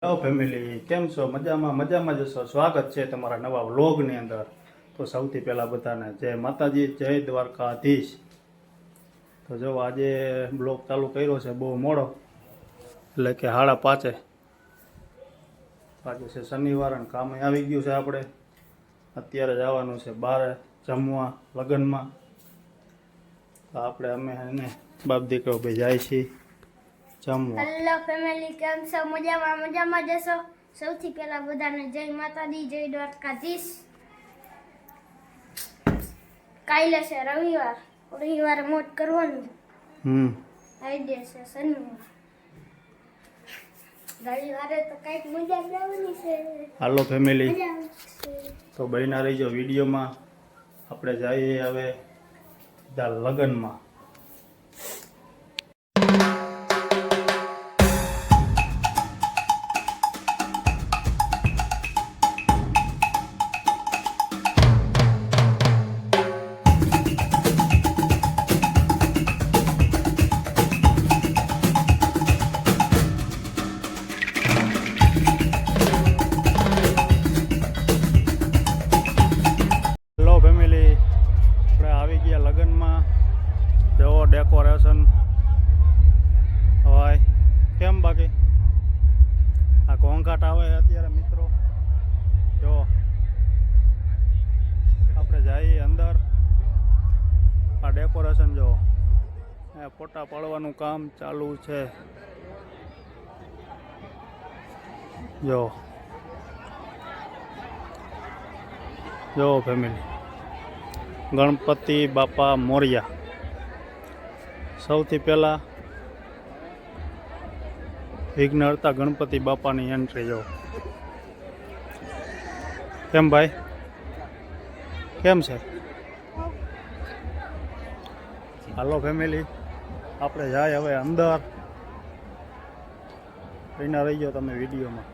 Hello family, કેમ છો? મજામાં જશો. સ્વાગત છે તમારા નવા વ્લોગની અંદર. તો સૌથી પહેલાં બધાને જય માતાજી, જય દ્વારકાધીશ. તો જો આજે બ્લોગ ચાલુ કર્યો છે બહુ મોડો, એટલે કે 5:30. આજે છે શનિવાર અને કામે આવી ગયું છે. આપણે અત્યારે જવાનું છે બહાર જમવા લગ્નમાં. તો અમે એને બાપ દીકરો ભાઈ જાય છીએ જમવા. હેલો ફેમિલી, કેમ છો? મજામાં જશો. સૌથી પહેલા બધાને જય માતાજી, જય દ્વારકાધીશ. કાલે છે રવિવારે મોજ કરવાનું. આઈડે છે શનિવાર, રવિવારે તો કઈક મજા આવવાની છે. હાલો ફેમિલી, તો બન્યા રહીજો વિડીયોમાં. આપણે જઈએ હવે લગ્નમાં. હેલો ફેમિલી, આપણે આવી ગયા લગ્નમાં. જો ડેકોરેશન હોય કેમ, બાકી આ ઘોંઘાટ આવે અત્યારે મિત્રો. જો આપણે જઈએ અંદર. આ ડેકોરેશન જો ફોટા પાડવાનું કામ ચાલુ છે. જો ફેમિલી, ગણપતિ બાપા મોર્યા. સૌથી પહેલાં વિઘ્નહર્તા ગણપતિ બાપાની એન્ટ્રી. જો કેમ ભાઈ, કેમ છે? હાલો ફેમિલી, આપણે જાય હવે અંદર. બન્યા રહી ગયો તમે વિડીયોમાં.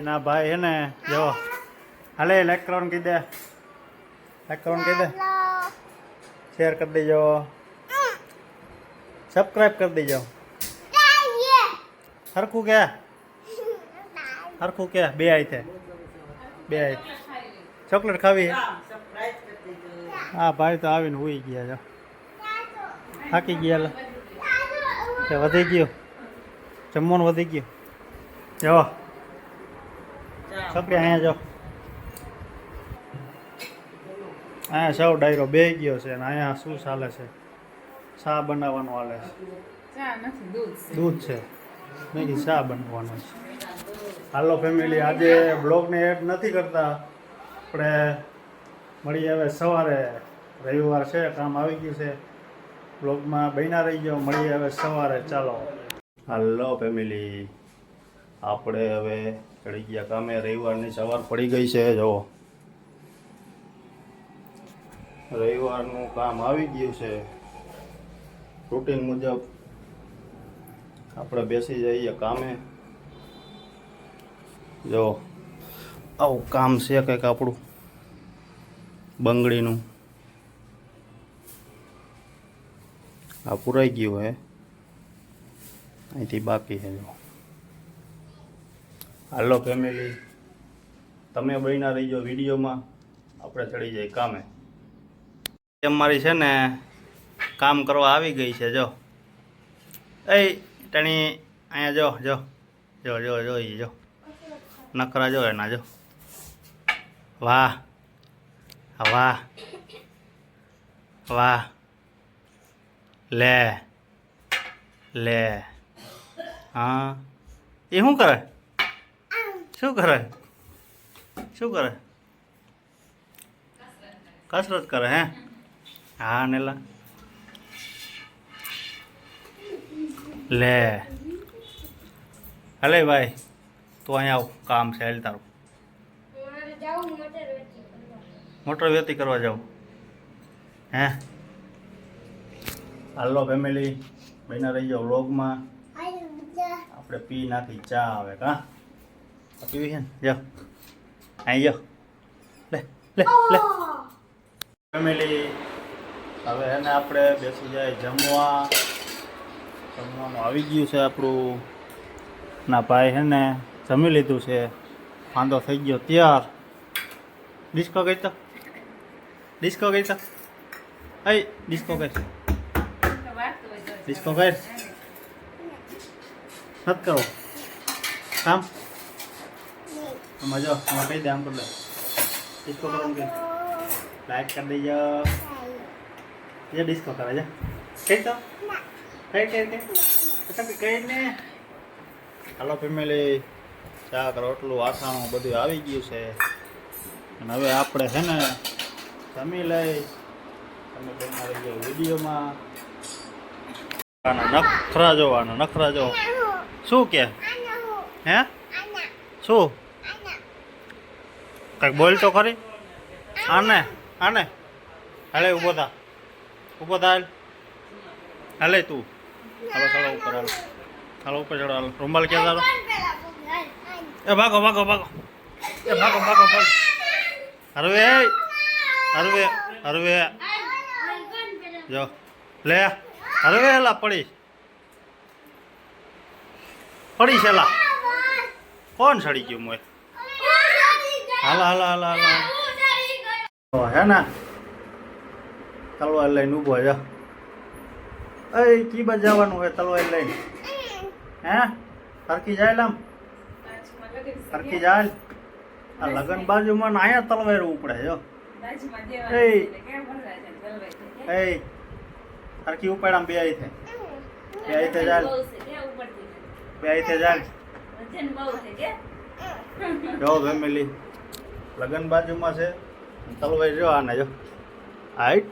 ના ભાઈ હે ને, જો હાલે લાઈક કરવાનું કહી દે, શેર કરી દેજો, સબસ્ક્રાઈબ કરી દેજો. હરખું કે બે આઈ ચોકલેટ ખાવી. હા ભાઈ તો આવીને હુઈ ગયા. જો થાકી ગયા, વધી ગયું જમવાનું, વધી ગયું. જો છોકરી અહીંયા જો, અહીંયા સૌ ડાયરો બે ગયો છે. અને અહીંયા શું ચાલે છે? ચા બનાવવાનું હાલે છે. દૂધ છે, નહીં ચા બનાવવાનું છે. હાલો ફેમિલી, આજે બ્લોગને એડ નથી કરતા. આપણે મળીએ હવે સવારે. રવિવાર છે, કામ આવી ગયું છે. બ્લોગમાં બન્યા રહી ગયો. મળીએ હવે સવારે. ચાલો. હાલો ફેમિલી, આપણે હવે ચડી ગયા કામે. રવિવારની સવાર પડી ગઈ છે. જો રવિવારનું કામ આવી ગયું છે. રૂટીન મુજબ આપણે બેસી જઈએ કામે. જો આવું કામ છે કંઈક આપણું બંગડીનું. આ પૂરાઈ ગયું હે, અહીંથી બાકી છે. જો હાલો ફેમિલી, તમે બન્યા રહીજો વિડીયોમાં. આપણે ચડી જાય કામે. મારી છે ને કામ કરવા આવી ગઈ છે. જો ટણી અહીંયા જો નખરા જો એના. જો વાહ વાહ વાહ, લે હા. એ શું કરે? કસરત કરે હે? હા નેલા લે. હલે ભાઈ, તું અહીંયા આવ, કામ છે તારું. મોટર વેતી કરવા જાવ હે? હાલો ફેમિલી, બન્યા રહી જાઓ વ્લોગમાં. આપણે પી નાખી ચા આવે કા પીવી છે ને? જાઓ અહીં જાઓ, લે લે લે ફેમિલી. હવે એને આપણે બેસી જાય જમવા. જમવાનું આવી ગયું છે આપણું. ના ભાઈ છે ને જમી લીધું છે, વાંધો થઈ ગયો ત્યાર. ડિસ્કો ગઈ તો ડિસ્કો ગઈ તો ડિસ્કો ગઈ ડિસ્કો ગઈ નથી કરો કામ મજો આમાં કહી દે આમ કરી દે ડિસ્કો કરો કે લાઈક કરી દેજો. ये डिस्को करा जा कहीं तो कहीं ने. હાલો ફેમિલી, શાક રોટલું આથાણું બધું આવી ગયું છે અને હવે આપણે છે ને જમી લઈ. તમે બના રહી જાઓ વિડીયોમાં. નખરા જોવાનો નખરા જો શું કે હે શું કંઈક બોલ તો ખરી. આને આને હાલે ઊભો થા ઊભો થાય હાલે તું. હાલો ચડો ઉપર હાલો હાલો ઉપર ચડો હાલો. રૂમાલ ક્યાં તારો? એ ભાગો ભાગો ભાગો એ ભાગો ભાગો ભાગો. હરવે હરવે હરવે જો લે હરવે એલા પડી પડી છે લા. કોણ સડી ગયું મોય? હાલા હાલા હાલા હાલા હે ને તલવાર લઈને ઊભો છે. એ કી બજાવવાનું હોય તલવાર લઈને? હે સરખી જાય લામ સરખી જાય. આ લગન બાજુમાં ને અહીંયા તલવાર ઉપડે જો. એ સરખી ઉપાડામ બે આઈ થાય બે આઈ થાય જાય બે આઈ થાય જાય. જો ફેમિલી લગન બાજુમાં છે તલવાર જો આને જો હાઈટ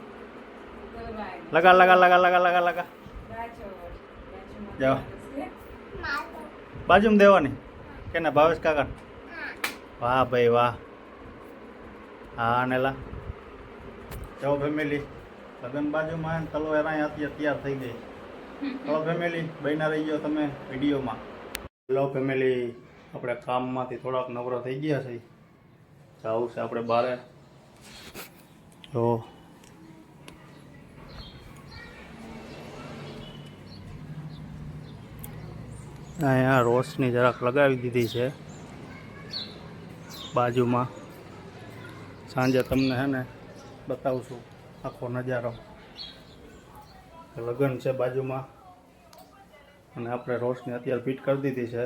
લગા લગા લગા લગા લગા લગા જાઓ બાજુમાં દેવાની કે ને ભાવેશ કાકા? વાહ ભાઈ વાહ. હા નેલા જાઓ ફેમિલી લગન બાજુમાં તલવાર અહીંયા અત્યારે તૈયાર થઈ ગઈ. ચલો ફેમિલી બન્યા રહી ગયો તમે વિડીયોમાં. હેલો ફેમિલી, આપણે કામમાંથી થોડાક નવરા થઈ ગયા છે. જવું છે આપણે બહાર. જો અહીંયા રોશની જરાક લગાવી દીધી છે બાજુમાં. સાંજે તમને હે ને બતાવું છું આખો નજારો. લગન છે બાજુમાં અને આપણે રોશની અત્યારે ફિટ કરી દીધી છે.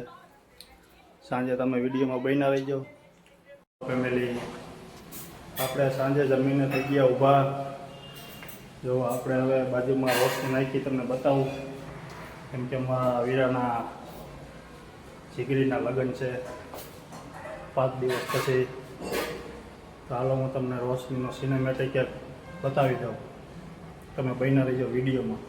સાંજે તમે વિડીયોમાં બન્યા રહીજો ફેમિલી. આપણે સાંજે જમીને થઈ ગયા ઊભા. જો આપણે હવે બાજુમાં રોશની નાખી તમને બતાવું કેમ કે મારા વીરાના જીગરીના લગ્ન છે 5 દિવસ પછી. તો હાલો હું તમને રોશનીનો સિનેમેટિક બતાવી દઉં. તમે બન્યા રહીજો વિડીયોમાં.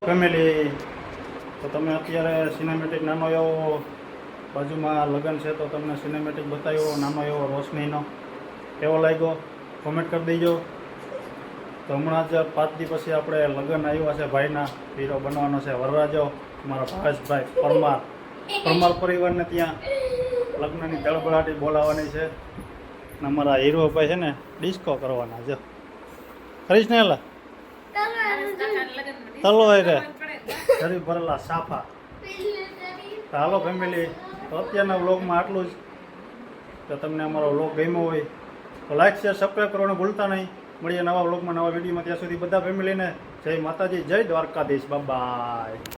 ફેમિલી, તો તમે અત્યારે સિનેમેટિક નાનો એવો બાજુમાં લગ્ન છે તો તમને સિનેમેટિક બતાવ્યો નાનો એવો રોશનીનો. કેવો લાગ્યો કોમેન્ટ કરી દેજો. તો હમણાં જ 5 દી પછી આપણે લગ્ન આવ્યા છે ભાઈના. હીરો બનવાનો છે વરરાજો મારા ભાવેશભાઈ પરમાર. પરમાર પરિવારને ત્યાં લગ્નની ધડબડાટી બોલાવવાની છે. અને અમારા હીરોભાઈ છે ને ડિસ્કો કરવાના છે. કરીશ ને એલા તલવાઈ રે શરીર ભરેલા સાફા. હાલો ફેમિલી, તો અત્યારના વ્લોગમાં આટલું જ. તો તમને અમારો વ્લોગ ગમ્યો હોય તો લાઈક શેર સબસ્ક્રાઈબ કરવાનું ભૂલતા નહીં. મળીએ નવા વ્લોગમાં નવા વિડીયોમાં. ત્યાં સુધી બધા ફેમિલીને જય માતાજી, જય દ્વારકાધીશ. બાય.